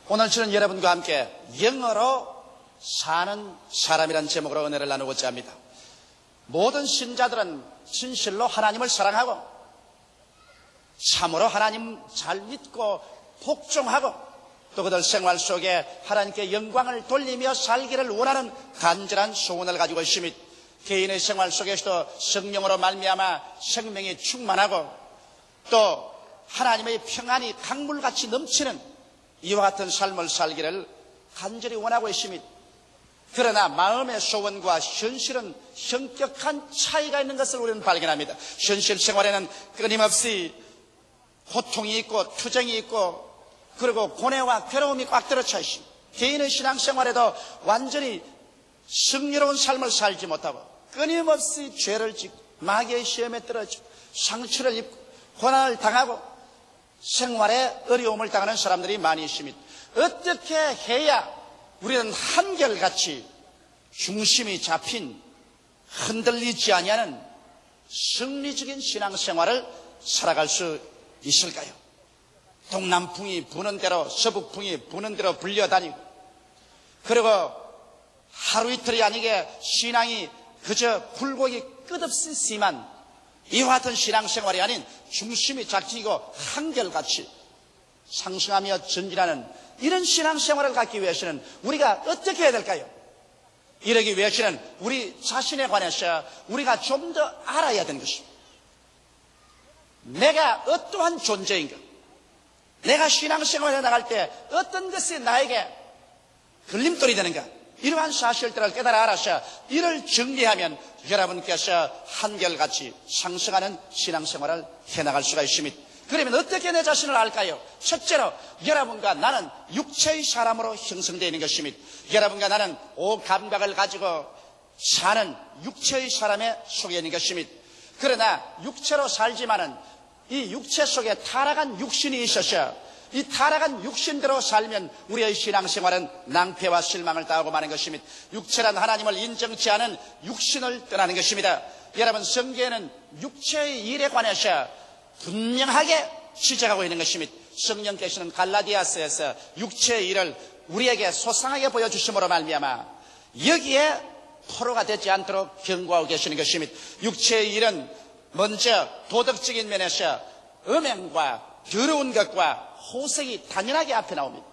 오늘 저는 여러분과 함께 영어로 사는 사람이라는 제목으로 은혜를 나누고자 합니다. 모든 신자들은 진실로 하나님을 사랑하고 참으로 하나님 잘 믿고 복종하고 또 그들 생활 속에 하나님께 영광을 돌리며 살기를 원하는 간절한 소원을 가지고 있으며 개인의 생활 속에서도 성령으로 말미암아 생명이 충만하고 또 하나님의 평안이 강물같이 넘치는 이와 같은 삶을 살기를 간절히 원하고 있습니다. 그러나 마음의 소원과 현실은 현격한 차이가 있는 것을 우리는 발견합니다. 현실 생활에는 끊임없이 고통이 있고 투쟁이 있고 그리고 고뇌와 괴로움이 꽉 들어차 있습니다. 개인의 신앙생활에도 완전히 승리로운 삶을 살지 못하고 끊임없이 죄를 짓고 마귀의 시험에 떨어지고 상처를 입고 고난을 당하고 생활에 어려움을 당하는 사람들이 많이 있습니다. 어떻게 해야 우리는 한결같이 중심이 잡힌 흔들리지 아니하는 승리적인 신앙생활을 살아갈 수 있을까요? 동남풍이 부는 대로 서북풍이 부는 대로 불려다니고 그리고 하루 이틀이 아니게 신앙이 그저 굴곡이 끝없이 심한 이와 같은 신앙생활이 아닌 중심이 잡히고 한결같이 상승하며 전진하는 이런 신앙생활을 갖기 위해서는 우리가 어떻게 해야 될까요? 이러기 위해서는 우리 자신에 관해서 우리가 좀 더 알아야 되는 것입니다. 내가 어떠한 존재인가? 내가 신앙생활에 나갈 때 어떤 것이 나에게 걸림돌이 되는가? 이러한 사실들을 깨달아 알아서 이를 정리하면 여러분께서 한결같이 상승하는 신앙생활을 해나갈 수가 있습니다. 그러면 어떻게 내 자신을 알까요? 첫째로 여러분과 나는 육체의 사람으로 형성되어 있는 것입니다. 여러분과 나는 오감각을 가지고 사는 육체의 사람에 속해 있는 것입니다. 그러나 육체로 살지만은 이 육체 속에 타락한 육신이 있어서 이 타락한 육신대로 살면 우리의 신앙생활은 낭패와 실망을 당하고 마는 것입니다. 육체란 하나님을 인정치 않은 육신을 떠나는 것입니다. 여러분 성경에는 육체의 일에 관해서 분명하게 지적하고 있는 것입니다. 성령께서는 갈라디아서에서 육체의 일을 우리에게 소상하게 보여주심으로 말미암아 여기에 포로가 되지 않도록 경고하고 계시는 것입니다. 육체의 일은 먼저 도덕적인 면에서 음행과 더러운 것과 호색이 당연하게 앞에 나옵니다.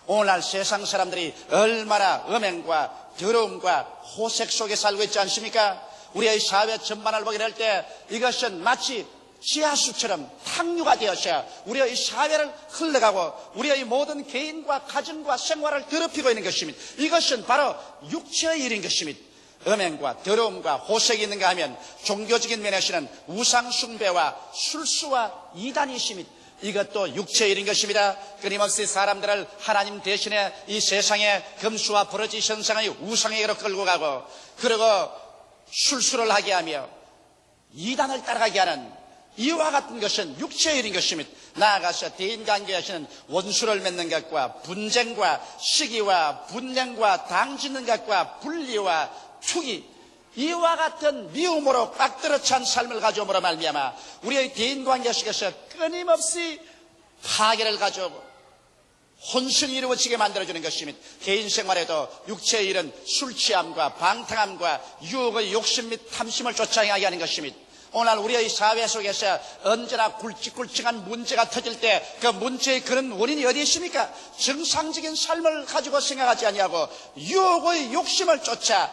오늘날 세상 사람들이 얼마나 음행과 더러움과 호색 속에 살고 있지 않습니까? 우리의 사회 전반을 보게 될 때 이것은 마치 지하수처럼 탕류가 되어서 우리의 사회를 흘러가고 우리의 모든 개인과 가정과 생활을 더럽히고 있는 것입니다. 이것은 바로 육체의 일인 것입니다. 음행과 더러움과 호색이 있는가 하면 종교적인 면에서는 우상숭배와 술수와 이단이 있습니다. 이것도 육체의 일인 것입니다. 끊임없이 사람들을 하나님 대신에 이 세상의 금수와 버러지 현상의 우상에게로 끌고 가고 그리고 술수를 하게 하며 이단을 따라가게 하는 이와 같은 것은 육체의 일인 것입니다. 나아가서 대인관계에서는 원수를 맺는 것과 분쟁과 시기와 분쟁과 당짓는 것과 분리와 투기 이와 같은 미움으로 꽉 들어찬 삶을 가져옴으로 말미암아 우리의 대인관계 속에서 끊임없이 파괴를 가져오고 혼선이 이루어지게 만들어주는 것입니다. 개인 생활에도 육체의 일은 술 취함과 방탕함과 유혹의 욕심 및 탐심을 쫓아 행하게 하는 것입니다. 오늘 우리의 사회 속에서 언제나 굵직굵직한 문제가 터질 때 그 문제의 그런 원인이 어디에 있습니까? 정상적인 삶을 가지고 생각하지 아니하고 유혹의 욕심을 쫓아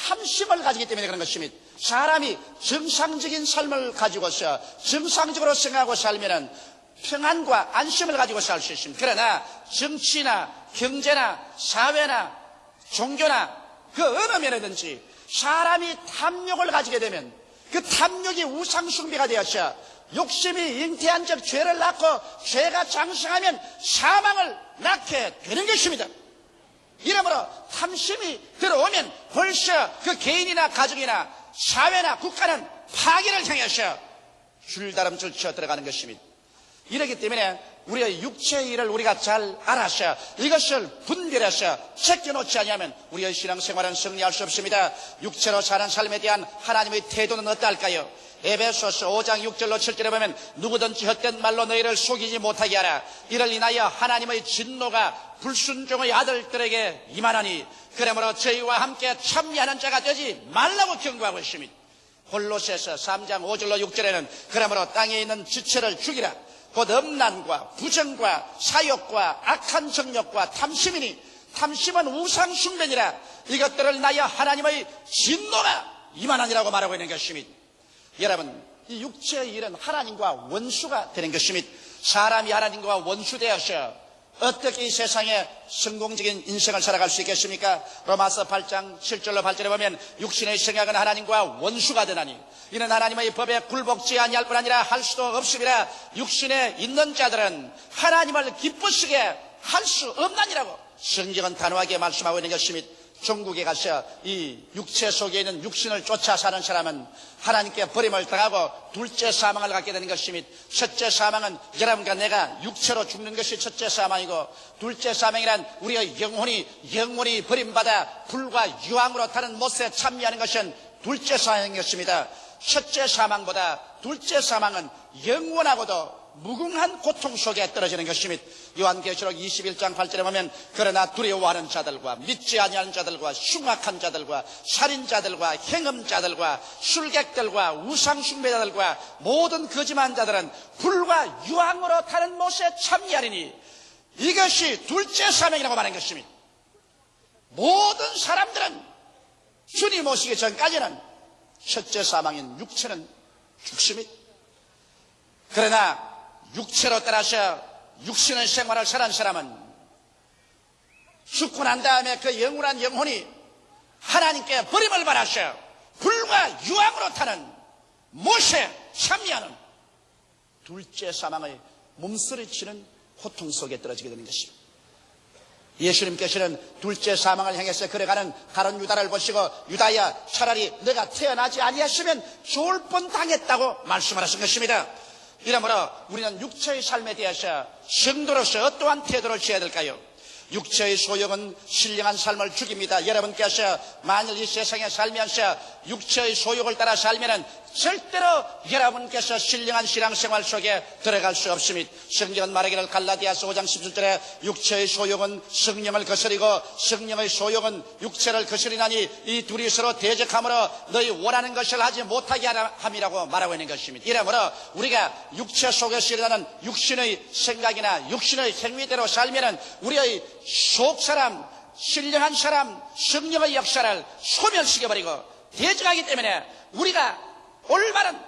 탐심을 가지기 때문에 그런 것입니다. 사람이 정상적인 삶을 가지고서 정상적으로 생각하고 살면은 평안과 안심을 가지고 살 수 있습니다. 그러나 정치나 경제나 사회나 종교나 그 어느 면에든지 사람이 탐욕을 가지게 되면 그 탐욕이 우상숭배가 되어서 욕심이 잉태한 적 죄를 낳고 죄가 장성하면 사망을 낳게 되는 것입니다. 이러므로 탐심이 들어오면 벌써 그 개인이나 가족이나 사회나 국가는 파괴를 향해서 줄다름줄 쳐 들어가는 것입니다. 이렇기 때문에 우리의 육체의 일을 우리가 잘 알아서 이것을 분별해서 제껴놓지 아니하면 우리의 신앙생활은 승리할 수 없습니다. 육체로 사는 삶에 대한 하나님의 태도는 어떨까요? 에베소서 5장 6절로 7절에 보면 누구든지 헛된 말로 너희를 속이지 못하게 하라. 이를 인하여 하나님의 진노가 불순종의 아들들에게 임하나니 그러므로 저희와 함께 참여하는 자가 되지 말라고 경고하고 있습니다. 골로새서 3장 5절로 6절에는 그러므로 땅에 있는 지체를 죽이라. 곧 음란과 부정과 사욕과 악한 정욕과 탐심이니 탐심은 우상 숭배니라. 이것들을 인하여 하나님의 진노가 임하나니라고 말하고 있는 것입니다. 여러분, 이 육체의 일은 하나님과 원수가 되는 것입니다. 사람이 하나님과 원수되어서 어떻게 이 세상에 성공적인 인생을 살아갈 수 있겠습니까? 로마서 8장 7절로 8절에 보면 육신의 생각은 하나님과 원수가 되나니 이는 하나님의 법에 굴복지 아니할 뿐 아니라 할 수도 없음이라. 육신에 있는 자들은 하나님을 기쁘시게 할 수 없나니라고 성경은 단호하게 말씀하고 있는 것입니다. 중국에 가서 이 육체 속에 있는 육신을 쫓아 사는 사람은 하나님께 버림을 당하고 둘째 사망을 갖게 되는 것입니다. 첫째 사망은 여러분과 내가 육체로 죽는 것이 첫째 사망이고, 둘째 사망이란 우리의 영혼이 버림받아 불과 유황으로 타는 못에 참여하는 것은 둘째 사망인 것입니다. 첫째 사망보다 둘째 사망은 영원하고도 무궁한 고통 속에 떨어지는 것입니다. 요한계시록 21장 8절에 보면 그러나 두려워하는 자들과 믿지 아니하는 자들과 흉악한 자들과 살인자들과 행음자들과 술객들과 우상숭배자들과 모든 거짓한 자들은 불과 유황으로 타는 못에 참여하리니 이것이 둘째 사망이라고 말하는 것입니다. 모든 사람들은 주님 오시기 전까지는 첫째 사망인 육체는 죽습니다. 그러나 육체로 따라서 육신의 생활을 사는 사람은 죽고 난 다음에 그 영원한 영혼이 하나님께 버림을 받아서 불과 유황으로 타는 못에 참여하는 둘째 사망의 몸서리치는 고통 속에 떨어지게 되는 것입니다. 예수님께서는 둘째 사망을 향해서 걸어가는 가룟 유다를 보시고 유다야, 차라리 너가 태어나지 아니했으면 좋을 뻔당했다고 말씀하신 것입니다. 이러므로 우리는 육체의 삶에 대해서 성도로서 어떠한 태도를 취해야 될까요? 육체의 소욕은 신령한 삶을 죽입니다. 여러분께서 만일 이 세상에 살면서 육체의 소욕을 따라 살면은 절대로 여러분께서 신령한 신앙생활 속에 들어갈 수 없습니다. 성경은 말하기를 갈라디아서 5장 17절에 육체의 소욕은 성령을 거스리고 성령의 소욕은 육체를 거스리나니 이 둘이 서로 대적함으로 너희 원하는 것을 하지 못하게 함이라고 말하고 있는 것입니다. 이러므로 우리가 육체 속에서 일어나는 육신의 생각이나 육신의 행위대로 살면은 우리의 속사람, 신령한 사람, 성령의 역사를 소멸시켜버리고 대적하기 때문에 우리가 올바른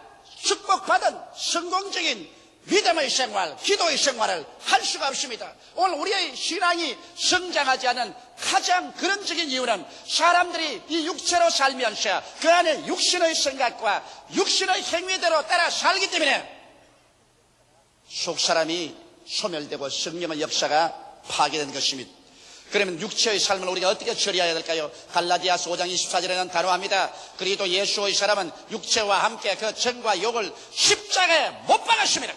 축복받은 성공적인 믿음의 생활, 기도의 생활을 할 수가 없습니다. 오늘 우리의 신앙이 성장하지 않은 가장 근원적인 이유는 사람들이 이 육체로 살면서 그 안에 육신의 생각과 육신의 행위대로 따라 살기 때문에 속사람이 소멸되고 성령의 역사가 파괴된 것입니다. 그러면 육체의 삶을 우리가 어떻게 처리해야 될까요? 갈라디아서 5장 24절에는 단호합니다. 그리고 예수의 사람은 육체와 함께 그 정과 욕을 십자가에 못 박았습니다.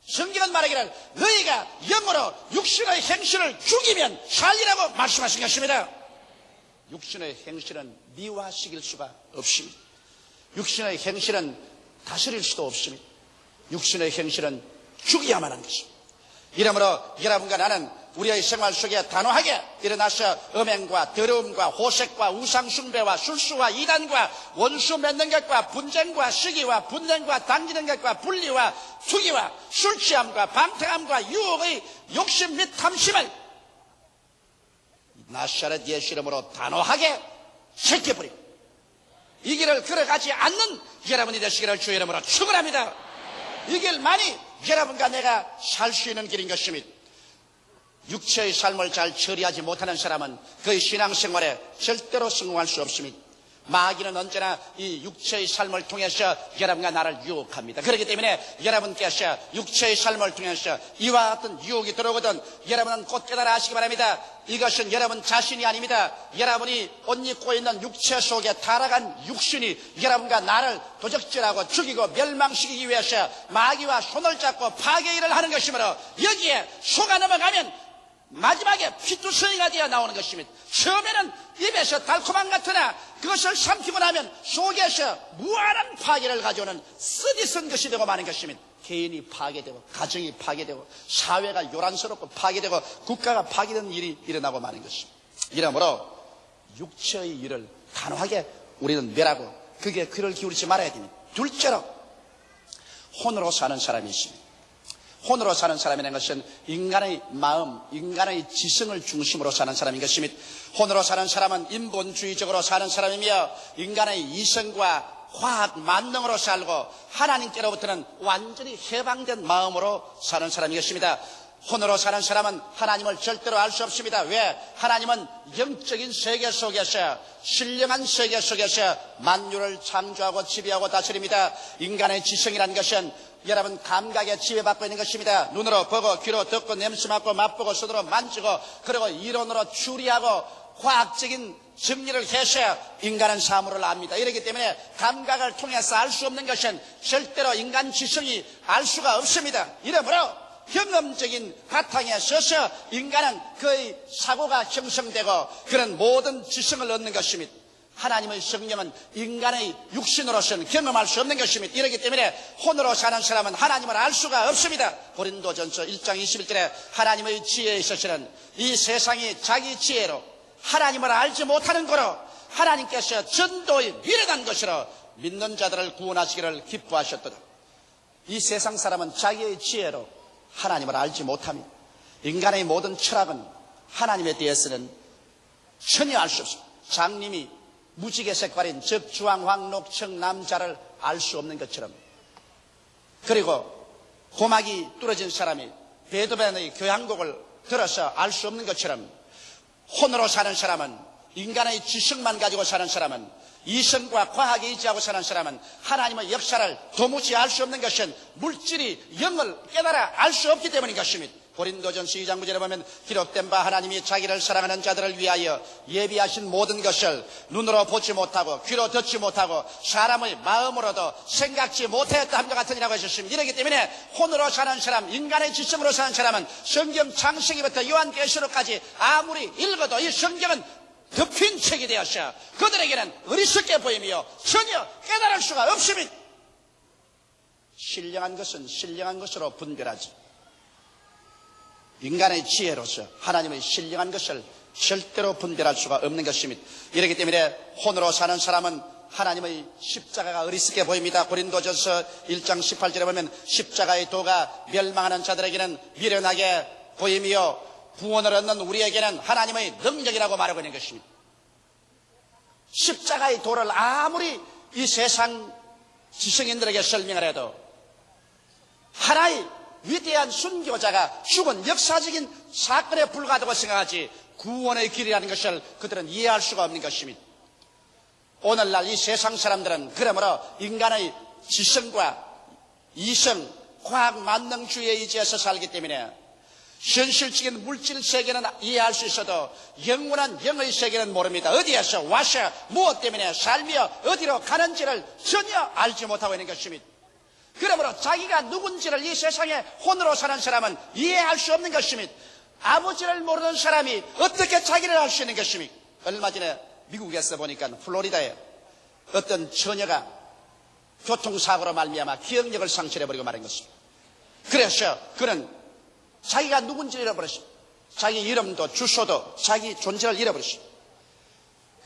성경은 말하기를 너희가 영으로 육신의 행실을 죽이면 살리라고 말씀하신 것입니다. 육신의 행실은 미화시킬 수가 없습니다. 육신의 행실은 다스릴 수도 없습니다. 육신의 행실은 죽여야만 하는 것입니다. 이러므로 여러분과 나는 우리의 생활 속에 단호하게 일어나서 음행과 더러움과 호색과 우상숭배와 술수와 이단과 원수 맺는 것과 분쟁과 시기와 분쟁과 당기는 것과 분리와 투기와 술취함과 방탕함과 유혹의 욕심 및 탐심을 나사렛 예수 이름으로 단호하게 제껴버리고 이 길을 걸어가지 않는 여러분이 되시기를 주의 이름으로 축원합니다. 이 길만이 여러분과 내가 살 수 있는 길인 것입니다. 육체의 삶을 잘 처리하지 못하는 사람은 그의 신앙생활에 절대로 성공할 수 없습니다. 마귀는 언제나 이 육체의 삶을 통해서 여러분과 나를 유혹합니다. 그렇기 때문에 여러분께서 육체의 삶을 통해서 이와 같은 유혹이 들어오거든 여러분은 곧 깨달아 하시기 바랍니다. 이것은 여러분 자신이 아닙니다. 여러분이 옷 입고 있는 육체 속에 타락한 육신이 여러분과 나를 도적질하고 죽이고 멸망시키기 위해서 마귀와 손을 잡고 파괴 일을 하는 것이므로 여기에 속아 넘어가면 마지막에 피투성이가 되어 나오는 것입니다. 처음에는 입에서 달콤한 같으나 그것을 삼키고 나면 속에서 무한한 파괴를 가져오는 쓰디쓴 것이 되고 마는 것입니다. 개인이 파괴되고 가정이 파괴되고 사회가 요란스럽고 파괴되고 국가가 파괴되는 일이 일어나고 마는 것입니다. 이러므로 육체의 일을 단호하게 우리는 멸하고 그게 귀를 기울이지 말아야 됩니다. 둘째로 혼으로 사는 사람이 있습니다. 혼으로 사는 사람이라는 것은 인간의 마음, 인간의 지성을 중심으로 사는 사람인 것입니다. 혼으로 사는 사람은 인본주의적으로 사는 사람이며 인간의 이성과 과학 만능으로 살고 하나님께로부터는 완전히 해방된 마음으로 사는 사람인 것입니다. 혼으로 사는 사람은 하나님을 절대로 알 수 없습니다. 왜? 하나님은 영적인 세계 속에서 신령한 세계 속에서 만유를 창조하고 지배하고 다스립니다. 인간의 지성이라는 것은 여러분 감각에 지배받고 있는 것입니다. 눈으로 보고 귀로 듣고 냄새 맡고 맛보고 손으로 만지고 그리고 이론으로 추리하고 과학적인 정리를 해서 인간은 사물을 압니다. 이렇기 때문에 감각을 통해서 알 수 없는 것은 절대로 인간 지성이 알 수가 없습니다. 이러므로 경험적인 바탕에 서서 인간은 그의 사고가 형성되고 그런 모든 지성을 얻는 것입니다. 하나님의 성령은 인간의 육신으로서는 경험할 수 없는 것입니다. 이렇기 때문에 혼으로 사는 사람은 하나님을 알 수가 없습니다. 고린도전서 1장 21절에 하나님의 지혜에 있어서는 이 세상이 자기 지혜로 하나님을 알지 못하는 거로 하나님께서 전도에 미련한 것으로 믿는 자들을 구원하시기를 기뻐하셨도다. 이 세상 사람은 자기의 지혜로 하나님을 알지 못합니다. 인간의 모든 철학은 하나님에 대해서는 전혀 알 수 없습니다. 장님이 무지개 색깔인 즉 주황, 황, 녹, 청, 남자를 알 수 없는 것처럼 그리고 고막이 뚫어진 사람이 베토벤의 교향곡을 들어서 알 수 없는 것처럼 혼으로 사는 사람은 인간의 지성만 가지고 사는 사람은 이성과 과학에 의지하고 사는 사람은 하나님의 역사를 도무지 알 수 없는 것은 물질이 영을 깨달아 알 수 없기 때문인 것입니다. 고린도전서 2장 9절에 보면 기록된 바 하나님이 자기를 사랑하는 자들을 위하여 예비하신 모든 것을 눈으로 보지 못하고 귀로 듣지 못하고 사람의 마음으로도 생각지 못했다 함과 같으니라고 하셨습니다. 이렇기 때문에 혼으로 사는 사람, 인간의 지성으로 사는 사람은 성경 창세기부터 요한계시록까지 아무리 읽어도 이 성경은 덮인 책이 되어서 그들에게는 어리석게 보이며 전혀 깨달을 수가 없습니다. 신령한 것은 신령한 것으로 분별하지 인간의 지혜로서 하나님의 신령한 것을 절대로 분별할 수가 없는 것입니다. 이렇기 때문에 혼으로 사는 사람은 하나님의 십자가가 어리석게 보입니다. 고린도전서 1장 18절에 보면 십자가의 도가 멸망하는 자들에게는 미련하게 보이며 구원을 얻는 우리에게는 하나님의 능력이라고 말하고 있는 것입니다. 십자가의 도를 아무리 이 세상 지성인들에게 설명을 해도 하나의 위대한 순교자가 죽은 역사적인 사건에 불과하다고 생각하지 구원의 길이라는 것을 그들은 이해할 수가 없는 것입니다. 오늘날 이 세상 사람들은 그러므로 인간의 지성과 이성, 과학 만능주의에 의지해서 살기 때문에 현실적인 물질 세계는 이해할 수 있어도 영원한 영의 세계는 모릅니다. 어디에서 와서 무엇 때문에 살며 어디로 가는지를 전혀 알지 못하고 있는 것입니다. 그러므로 자기가 누군지를 이 세상에 혼으로 사는 사람은 이해할 수 없는 것입니다. 아버지를 모르는 사람이 어떻게 자기를 알 수 있는 것입니까? 얼마 전에 미국에서 보니까 플로리다에 어떤 처녀가 교통사고로 말미암아 기억력을 상실해버리고 말한 것입니다. 그래서 그는 자기가 누군지를 잃어버렸습니다. 자기 이름도 주소도 자기 존재를 잃어버렸습니다.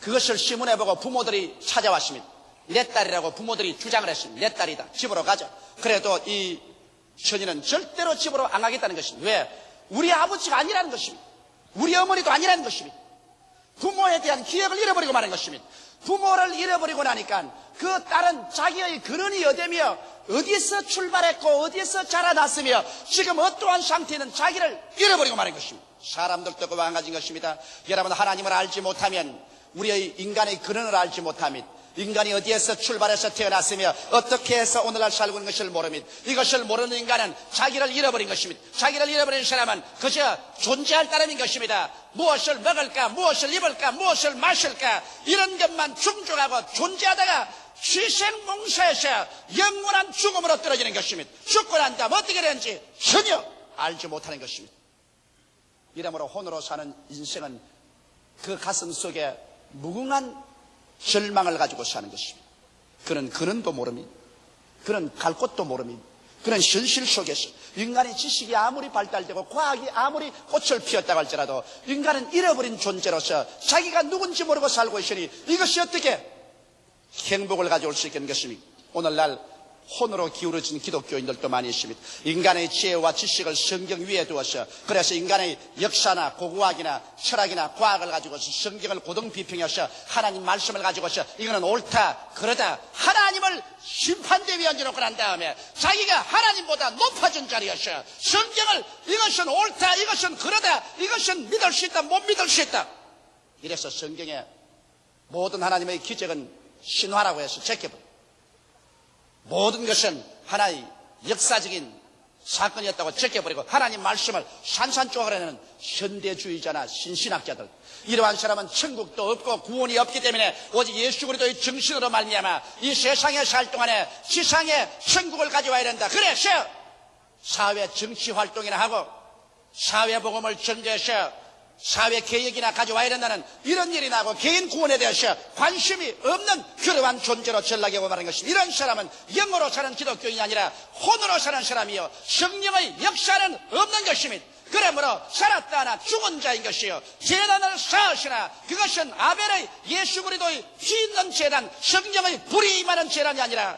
그것을 신문에 보고 부모들이 찾아왔습니다. 내 딸이라고 부모들이 주장을 했습니다. 내 딸이다. 집으로 가자. 그래도 이 처녀는 절대로 집으로 안 가겠다는 것입니다. 왜? 우리 아버지가 아니라는 것입니다. 우리 어머니도 아니라는 것입니다. 부모에 대한 기억을 잃어버리고 마는 것입니다. 부모를 잃어버리고 나니까 그 딸은 자기의 근원이 어디며 어디에서 출발했고 어디에서 자라났으며 지금 어떠한 상태는 자기를 잃어버리고 마는 것입니다. 사람들도 그 마찬가지인 것입니다. 여러분 하나님을 알지 못하면 우리의 인간의 근원을 알지 못합니다. 인간이 어디에서 출발해서 태어났으며 어떻게 해서 오늘날 살고 있는 것을 모릅니다. 이것을 모르는 인간은 자기를 잃어버린 것입니다. 자기를 잃어버린 사람은 그저 존재할 따름인 것입니다. 무엇을 먹을까, 무엇을 입을까, 무엇을 마실까 이런 것만 충족하고 존재하다가 취생봉사에서 영원한 죽음으로 떨어지는 것입니다. 죽고 난 다음 어떻게 되는지 전혀 알지 못하는 것입니다. 이러므로 혼으로 사는 인생은 그 가슴 속에 무궁한 절망을 가지고 사는 것입니다. 그는 근원도 모릅니다. 그는 갈 곳도 모릅니다. 그는 현실 속에서 인간의 지식이 아무리 발달되고 과학이 아무리 꽃을 피웠다고 할지라도 인간은 잃어버린 존재로서 자기가 누군지 모르고 살고 있으니 이것이 어떻게 행복을 가져올 수 있겠는 것입니까? 오늘날 혼으로 기울어진 기독교인들도 많이 있습니다. 인간의 지혜와 지식을 성경 위에 두어서 그래서 인간의 역사나 고고학이나 철학이나 과학을 가지고서 성경을 고등비평해서 하나님 말씀을 가지고서 이거는 옳다 그러다 하나님을 심판대 위에 얹어놓고 난 다음에 자기가 하나님보다 높아진 자리여서 성경을 이것은 옳다 이것은 그러다 이것은 믿을 수 있다 못 믿을 수 있다 이래서 성경에 모든 하나님의 기적은 신화라고 해서 제껴버립니다. 모든 것은 하나의 역사적인 사건이었다고 제껴버리고 하나님 말씀을 산산조각을 해내는 현대주의자나 신신학자들, 이러한 사람은 천국도 없고 구원이 없기 때문에 오직 예수 그리스도의 정신으로 말미암아 이 세상에 살 동안에 지상에 천국을 가져와야 된다. 그래서 사회 정치 활동이나 하고 사회 복음을 전개해서 사회 개혁이나 가져와야 된다는 이런 일이 나고 개인 구원에 대해서 관심이 없는 그러한 존재로 전락하고 말하는 것입니다. 이런 사람은 영으로 사는 기독교인이 아니라 혼으로 사는 사람이요 성령의 역사는 없는 것입니다. 그러므로 살았다 하나 죽은 자인 것이요 제단을 쌓으시나 그것은 아벨의 예수 그리스도의 피 있는 제단, 성령의 불이 임하는 제단이 아니라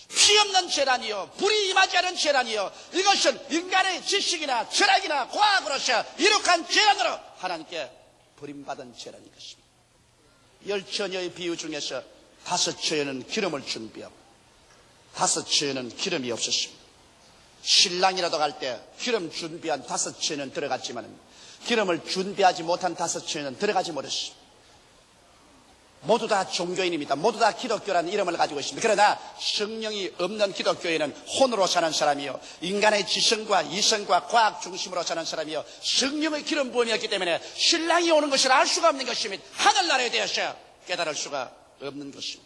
피 없는 제단이요 불이 임하지 않은 제단이요 이것은 인간의 지식이나 철학이나 과학으로서 이룩한 제단으로 하나님께 버림받은 제단인 것입니다. 10처녀의 비유 중에서 5처녀는 기름을 준비하고 5처녀는 기름이 없었습니다. 신랑이라도 갈 때 기름 준비한 5처녀는 들어갔지만 기름을 준비하지 못한 5처녀는 들어가지 못했습니다. 모두 다 종교인입니다. 모두 다 기독교라는 이름을 가지고 있습니다. 그러나 성령이 없는 기독교인은 혼으로 사는 사람이요 인간의 지성과 이성과 과학 중심으로 사는 사람이요 성령의 기름 부음이었기 때문에 신랑이 오는 것을 알 수가 없는 것입니다. 하늘나라에 대해서 깨달을 수가 없는 것입니다.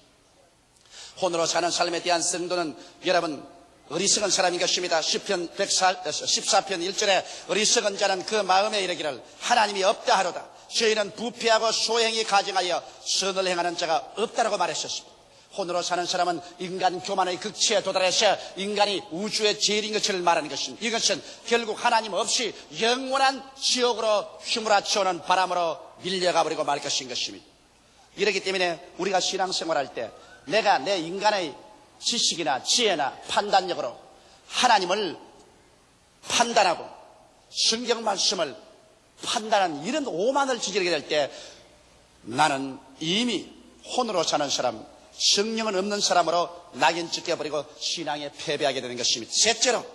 혼으로 사는 삶에 대한 성도는 여러분 어리석은 사람인 것입니다. 시편 14편 1절에 어리석은 자는 그 마음에 이르기를 하나님이 없다 하로다. 저희는 부패하고 소행이 가증하여 선을 행하는 자가 없다라고 말했었습니다. 혼으로 사는 사람은 인간 교만의 극치에 도달해서 인간이 우주의 제일인 것을 말하는 것입니다. 이것은 결국 하나님 없이 영원한 지옥으로 휘몰아쳐오는 바람으로 밀려가 버리고 말 것인 것입니다. 이렇기 때문에 우리가 신앙생활할 때 내가 내 인간의 지식이나 지혜나 판단력으로 하나님을 판단하고 성경 말씀을 판단하는 이런 오만을 저지르게 될 때 나는 이미 혼으로 사는 사람, 성령은 없는 사람으로 낙인 찍혀버리고 신앙에 패배하게 되는 것입니다. 셋째로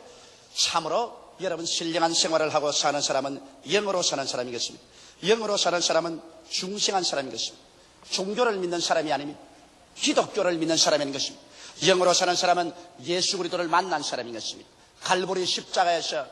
참으로 여러분 신령한 생활을 하고 사는 사람은 영으로 사는 사람인 것입니다. 영으로 사는 사람은 중생한 사람인 것입니다. 종교를 믿는 사람이 아닙니다. 기독교를 믿는 사람인 것입니다. 영으로 사는 사람은 예수 그리스도를 만난 사람인 것입니다. 갈보리 십자가에서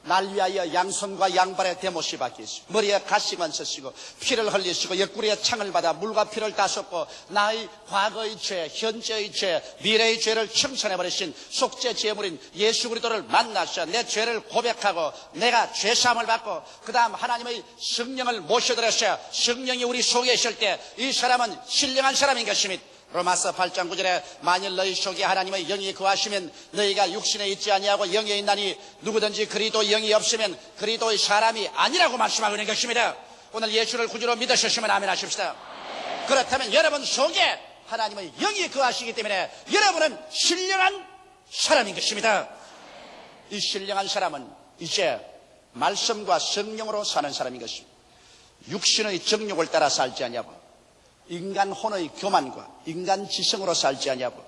날 위하여 양손과 양발에 대못이 박히시고 머리에 가시관 쓰시고 피를 흘리시고 옆구리에 창을 받아 물과 피를 다 쏟고 나의 과거의 죄, 현재의 죄, 미래의 죄를 청산해버리신 속죄 제물인 예수 그리스도를 만나서 내 죄를 고백하고 내가 죄사함을 받고 그 다음 하나님의 성령을 모셔들어서 성령이 우리 속에 있을 때 이 사람은 신령한 사람인 것입니다. 로마서 8장 9절에 만일 너희 속에 하나님의 영이 거하시면 너희가 육신에 있지 아니하고 영에 있나니 누구든지 그리스도 영이 없으면 그리스도의 사람이 아니라고 말씀하고 있는 것입니다. 오늘 예수를 구주로 믿으셨으면 아멘 하십시다. 그렇다면 여러분 속에 하나님의 영이 거하시기 때문에 여러분은 신령한 사람인 것입니다. 이 신령한 사람은 이제 말씀과 성령으로 사는 사람인 것입니다. 육신의 정욕을 따라 살지 아니하고 인간 혼의 교만과 인간 지성으로 살지 아니하고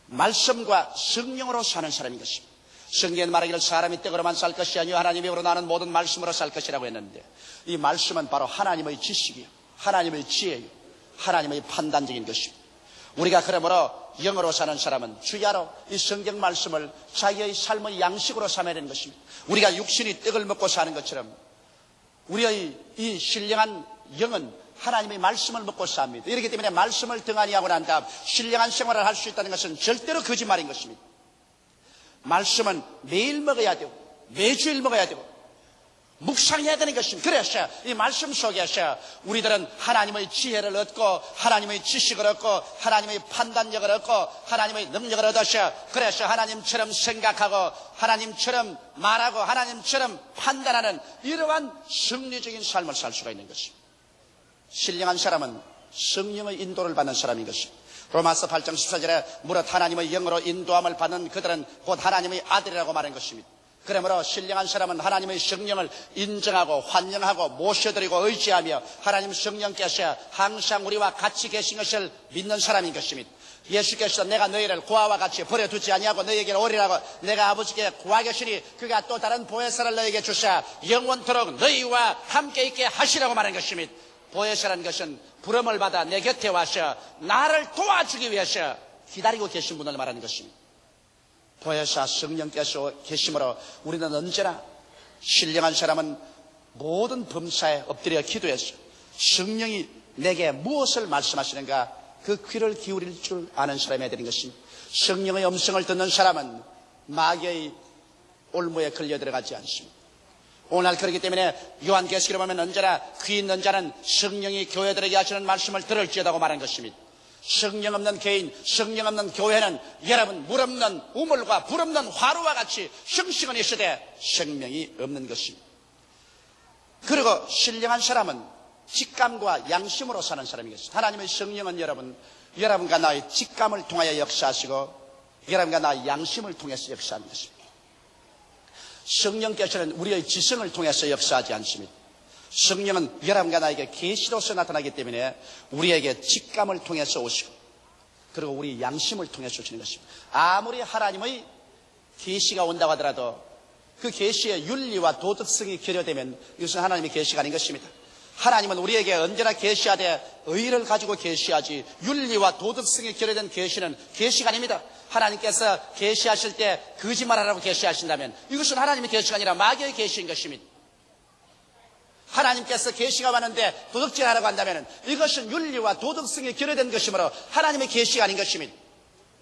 말씀과 성령으로 사는 사람인 것입니다. 성경에 말하기를 사람이 떡으로만 살 것이 아니요 하나님이 우러나는 모든 말씀으로 살 것이라고 했는데 이 말씀은 바로 하나님의 지식이요 하나님의 지혜요 하나님의 판단적인 것입니다. 우리가 그러므로 영으로 사는 사람은 주야로 이 성경 말씀을 자기의 삶의 양식으로 삼아야 되는 것입니다. 우리가 육신이 떡을 먹고 사는 것처럼 우리의 이 신령한 영은 하나님의 말씀을 먹고 삽니다. 이렇기 때문에 말씀을 등한히 하고 난 다음 신령한 생활을 할 수 있다는 것은 절대로 거짓말인 것입니다. 말씀은 매일 먹어야 되고 매주일 먹어야 되고 묵상해야 되는 것입니다. 그래서 이 말씀 속에서 우리들은 하나님의 지혜를 얻고 하나님의 지식을 얻고 하나님의 판단력을 얻고 하나님의 능력을 얻어서 그래서 하나님처럼 생각하고 하나님처럼 말하고 하나님처럼 판단하는 이러한 승리적인 삶을 살 수가 있는 것입니다. 신령한 사람은 성령의 인도를 받는 사람인 것입니다. 로마서 8장 14절에 무릇 하나님의 영으로 인도함을 받는 그들은 곧 하나님의 아들이라고 말한 것입니다. 그러므로 신령한 사람은 하나님의 성령을 인정하고 환영하고 모셔드리고 의지하며 하나님 성령께서 항상 우리와 같이 계신 것을 믿는 사람인 것입니다. 예수께서 내가 너희를 고아와 같이 버려두지 아니하고 너희에게 오리라고 내가 아버지께 구하겠으니 그가 또 다른 보혜사를 너희에게 주사 영원토록 너희와 함께 있게 하시라고 말한 것입니다. 보혜사라는 것은 부름을 받아 내 곁에 와서 나를 도와주기 위해서 기다리고 계신 분을 말하는 것입니다. 보혜사 성령께서 계심으로 우리는 언제나 신령한 사람은 모든 범사에 엎드려 기도해서 성령이 내게 무엇을 말씀하시는가 그 귀를 기울일 줄 아는 사람이 되는 것입니다. 성령의 음성을 듣는 사람은 마귀의 올무에 걸려 들어가지 않습니다. 오늘 그렇기 때문에 요한계시록에 보면 언제나 귀 있는 자는 성령이 교회들에게 하시는 말씀을 들을지어다고 말한 것입니다. 성령 없는 개인, 성령 없는 교회는 여러분 물 없는 우물과 불 없는 화로와 같이 형식은 있으되 생명이 없는 것입니다. 그리고 신령한 사람은 직감과 양심으로 사는 사람이겠습니다. 하나님의 성령은 여러분과 나의 직감을 통하여 역사하시고 여러분과 나의 양심을 통해서 역사하는 것입니다. 성령께서는 우리의 지성을 통해서 역사하지 않습니다. 성령은 여러분과 나에게 계시로서 나타나기 때문에 우리에게 직감을 통해서 오시고 그리고 우리 양심을 통해서 오시는 것입니다. 아무리 하나님의 계시가 온다고 하더라도 그 계시의 윤리와 도덕성이 결여되면 이것은 하나님의 계시가 아닌 것입니다. 하나님은 우리에게 언제나 계시하되 의를 가지고 계시하지 윤리와 도덕성이 결여된 계시는 계시가 아닙니다. 하나님께서 계시하실 때 거짓말하라고 계시하신다면 이것은 하나님의 계시가 아니라 마귀의 계시인 것입니다. 하나님께서 계시가 왔는데 도덕질하라고 한다면 이것은 윤리와 도덕성이 결여된 것이므로 하나님의 계시가 아닌 것입니다.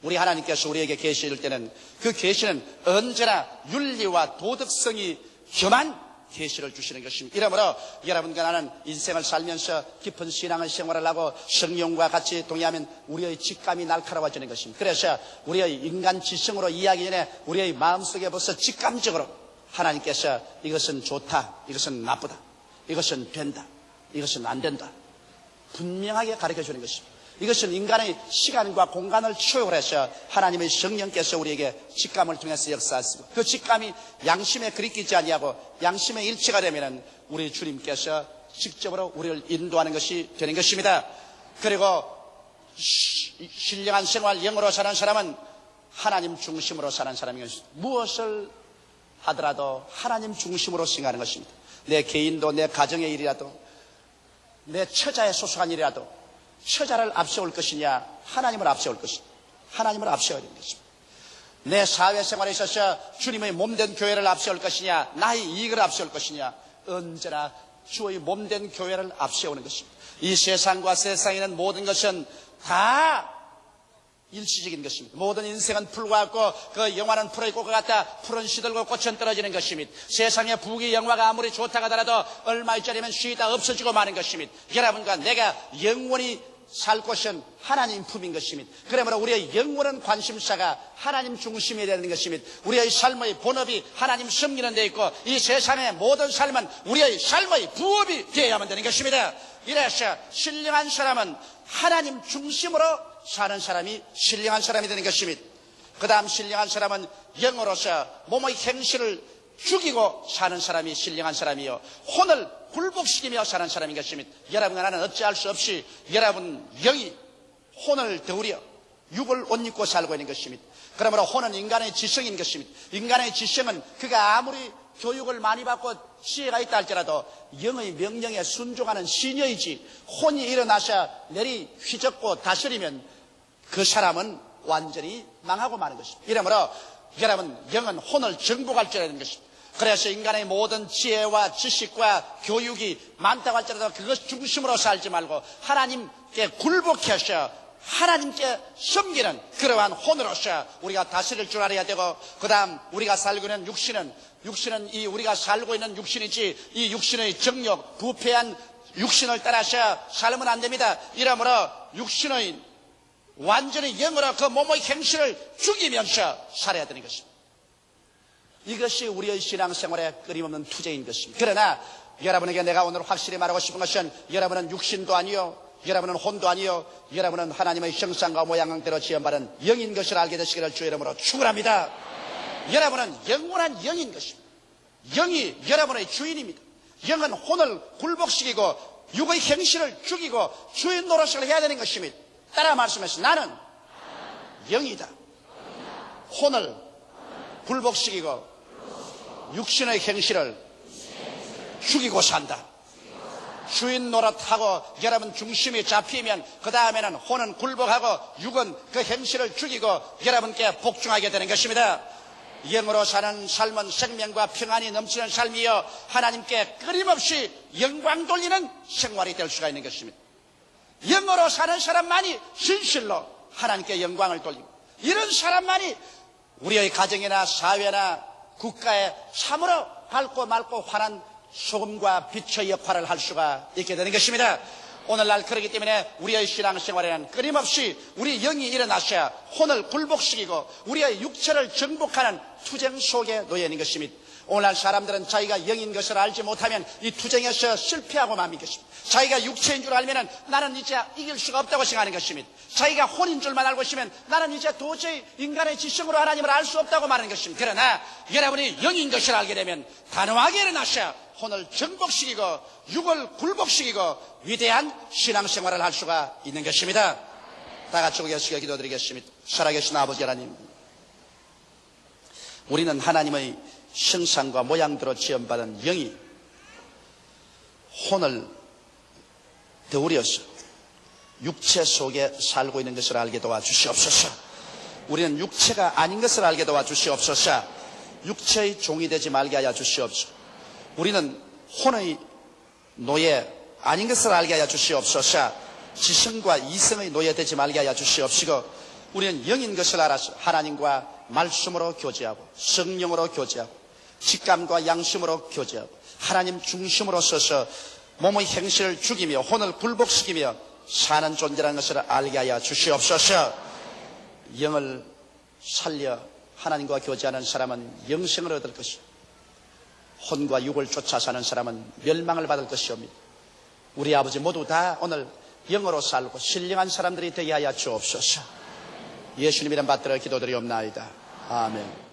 우리 하나님께서 우리에게 계시할 때는 그 계시는 언제나 윤리와 도덕성이 겸한 계시를 주시는 것입니다. 이러므로 여러분과 나는 인생을 살면서 깊은 신앙의 생활을 하고 성령과 같이 동의하면 우리의 직감이 날카로워지는 것입니다. 그래서 우리의 인간 지성으로 이해하기 전에 우리의 마음속에 벌써 직감적으로 하나님께서 이것은 좋다, 이것은 나쁘다, 이것은 된다, 이것은 안 된다 분명하게 가르쳐주는 것입니다. 이것은 인간의 시간과 공간을 초월해서 하나님의 성령께서 우리에게 직감을 통해서 역사하시고 그 직감이 양심에 그리끼지 아니하고 양심의 일치가 되면 우리 주님께서 직접으로 우리를 인도하는 것이 되는 것입니다. 그리고 신령한 생활 영으로 사는 사람은 하나님 중심으로 사는 사람인 것입니다. 무엇을 하더라도 하나님 중심으로 생각하는 것입니다. 내 개인도 내 가정의 일이라도 내 처자에 소속한 일이라도 처자를 앞세울 것이냐 하나님을 앞세울 것이냐 하나님을 앞세워야 되는 것입니다. 내 사회생활에 있어서 주님의 몸된 교회를 앞세울 것이냐 나의 이익을 앞세울 것이냐 언제나 주의 몸된 교회를 앞세우는 것입니다. 이 세상과 세상에 있는 모든 것은 다 일시적인 것입니다. 모든 인생은 풀과 같고 그 영화는 풀의 꽃과 같다. 풀은 시들고 꽃은 떨어지는 것입니다. 세상의 부귀 영화가 아무리 좋다고 하더라도 얼마 있자리면 쉬다 없어지고 마는 것입니다. 여러분과 내가 영원히 살 곳은 하나님 품인 것입니다. 그러므로 우리의 영원한 관심사가 하나님 중심이 되는 것입니다. 우리의 삶의 본업이 하나님 섬기는 데 있고 이 세상의 모든 삶은 우리의 삶의 부업이 되어야만 되는 것입니다. 이래서 신령한 사람은 하나님 중심으로 사는 사람이 신령한 사람이 되는 것입니다. 그 다음 신령한 사람은 영으로서 몸의 행실을 죽이고 사는 사람이 신령한 사람이요 혼을 굴복시키며 사는 사람인 것입니다. 여러분과 나는 어찌할 수 없이 여러분 영이 혼을 더우려 육을 옷 입고 살고 있는 것입니다. 그러므로 혼은 인간의 지성인 것입니다. 인간의 지성은 그가 아무리 교육을 많이 받고 지혜가 있다 할지라도 영의 명령에 순종하는 시녀이지 혼이 일어나서 내리 휘젓고 다스리면 그 사람은 완전히 망하고 마는 것입니다. 이러므로 여러분 영은 혼을 정복할 줄 아는 것입니다. 그래서 인간의 모든 지혜와 지식과 교육이 많다고 할지라도 그것 중심으로 살지 말고 하나님께 굴복해서 하나님께 섬기는 그러한 혼으로서 우리가 다스릴 줄 알아야 되고, 그 다음 우리가 살고 있는 육신은 이 우리가 살고 있는 육신이지 이 육신의 정욕, 부패한 육신을 따라서 살면 안 됩니다. 이러므로 육신의 완전히 영으로 그 몸의 행실을 죽이면서 살아야 되는 것입니다. 이것이 우리의 신앙생활의 끊임없는 투쟁인 것입니다. 그러나 여러분에게 내가 오늘 확실히 말하고 싶은 것은, 여러분은 육신도 아니요, 여러분은 혼도 아니요, 여러분은 하나님의 형상과 모양대로 지음받은 영인 것을 알게 되시기를 주의 이름으로 축원합니다. 여러분은 영원한 영인 것입니다. 영이 여러분의 주인입니다. 영은 혼을 굴복시키고 육의 행실을 죽이고 주인 노릇을 해야 되는 것입니다. 따라 말씀하시죠. 나는 영이다. 혼을 굴복시키고 육신의 행실을 죽이고 산다. 주인 노릇하고 여러분 중심이 잡히면 그 다음에는 혼은 굴복하고 육은 그 행실을 죽이고 여러분께 복종하게 되는 것입니다. 영으로 사는 삶은 생명과 평안이 넘치는 삶이요, 하나님께 끊임없이 영광 돌리는 생활이 될 수가 있는 것입니다. 영으로 사는 사람만이 진실로 하나님께 영광을 돌리고, 이런 사람만이 우리의 가정이나 사회나 국가에 참으로 밝고 맑고 환한 소금과 빛의 역할을 할 수가 있게 되는 것입니다. 오늘날 그렇기 때문에 우리의 신앙생활에는 끊임없이 우리 영이 일어나셔야 혼을 굴복시키고 우리의 육체를 정복하는 투쟁 속에 놓여 있는 것입니다. 오늘날 사람들은 자기가 영인 것을 알지 못하면 이 투쟁에서 실패하고 맙니다. 자기가 육체인 줄 알면 나는 이제 이길 수가 없다고 생각하는 것입니다. 자기가 혼인 줄만 알고 있으면 나는 이제 도저히 인간의 지성으로 하나님을 알 수 없다고 말하는 것입니다. 그러나 여러분이 영인 것을 알게 되면 단호하게 일어나셔 혼을 정복시키고 육을 굴복시키고 위대한 신앙생활을 할 수가 있는 것입니다. 다 같이 고개숙여 기도드리겠습니다. 살아계신 아버지 하나님, 우리는 하나님의 형상과 모양대로 지음받은 영이 혼을 되우려서 육체 속에 살고 있는 것을 알게 도와주시옵소서. 우리는 육체가 아닌 것을 알게 도와주시옵소서. 육체의 종이 되지 말게 하여 주시옵소서. 우리는 혼의 노예 아닌 것을 알게 하여 주시옵소서. 지성과 이성의 노예 되지 말게 하여 주시옵시고, 우리는 영인 것을 알아서 하나님과 말씀으로 교제하고 성령으로 교제하고 직감과 양심으로 교제하고 하나님 중심으로 서서 몸의 행실을 죽이며 혼을 굴복시키며 사는 존재라는 것을 알게 하여 주시옵소서. 영을 살려 하나님과 교제하는 사람은 영생을 얻을 것이고 혼과 육을 쫓아 사는 사람은 멸망을 받을 것이옵니다. 우리 아버지 모두 다 오늘 영으로 살고 신령한 사람들이 되게 하여 주옵소서. 예수님 이름 받들어 기도드리옵나이다. 아멘.